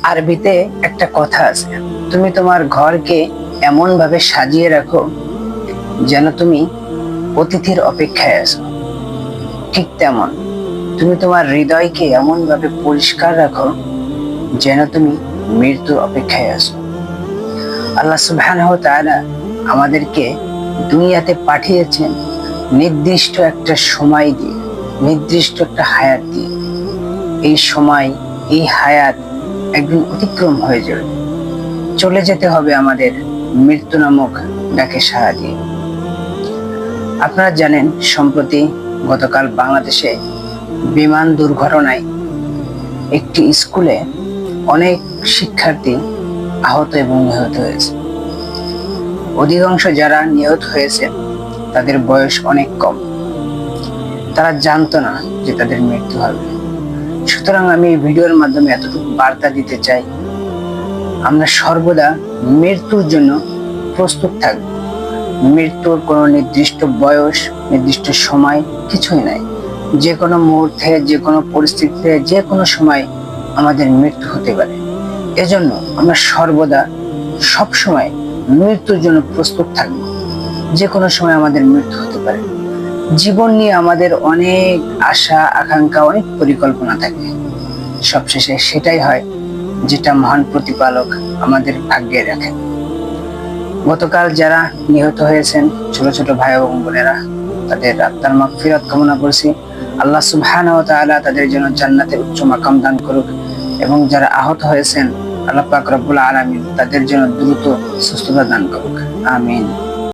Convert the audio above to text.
আরবিতে একটা কথা আছে, তুমি তোমার ঘরকে এমন ভাবে সাজিয়ে রাখো যেন তুমি অতিথির অপেক্ষায় আছো। ঠিক তেমন তুমি তোমার হৃদয়কে এমন ভাবে পরিষ্কার রাখো যেন তুমি মৃত্যুর অপেক্ষায় আছো। আল্লাহ সুবহানাহু ওয়া তাআলা আমাদেরকে দুনিয়াতে পাঠিয়েছেন নির্দিষ্ট একটা সময় দিয়ে, নির্দিষ্ট একটা হায়াত দিয়ে। এই সময়, এই হায়াত একদিন অতিক্রম হয়ে যাবে, চলে যেতে হবে আমাদের মৃত্যু নামক ডাকে সাড়া দিয়ে। আপনারা জানেন, সম্প্রতি গতকাল বাংলাদেশে বিমান দুর্ঘটনায় একটি স্কুলে অনেক শিক্ষার্থী আহত এবং নিহত হয়েছে। অধিকাংশ যারা নিহত হয়েছে তাদের বয়স অনেক কম, তারা জানতো না যে তাদের মৃত্যু হবে। সুতরাং আমি এই ভিডিওর মাধ্যমে এতটুকু বার্তা দিতে চাই, আমরা সর্বদা মৃত্যুর জন্য প্রস্তুত থাকব। মৃত্যুর কোনো নির্দিষ্ট বয়স, নির্দিষ্ট সময় কিছুই নাই। যে কোনো মুহূর্তে, যে কোনো পরিস্থিতিতে, যে কোনো সময় আমাদের মৃত্যু হতে পারে। এজন্য আমরা সর্বদা সব সময় মৃত্যুর জন্য প্রস্তুত থাকব। যে কোনো সময় আমাদের মৃত্যু হতে পারে। জীবন নিয়ে আমাদের অনেক আশা, আকাঙ্ক্ষা, অনেক পরিকল্পনা থাকে। সবশেষে সেটাই হয় যেটা মহান প্রতিপালক আমাদের ভাগ্যে রাখেন। গতকাল যারা নিহত হয়েছেন, ছোট ছোট ভাই এবং বোনেরা, তাদের আত্মার মাগফিরাত কামনা করছি। আল্লাহ সুবহানাহু ওয়া তাআলা তাদের জন্য জান্নাতের উচ্চ মাকাম দান করুক, এবং যারা আহত হয়েছেন আল্লাহ পাক রব্বুল আলামিন তাদের জন্য দ্রুত সুস্থতা দান করুক। আমিন।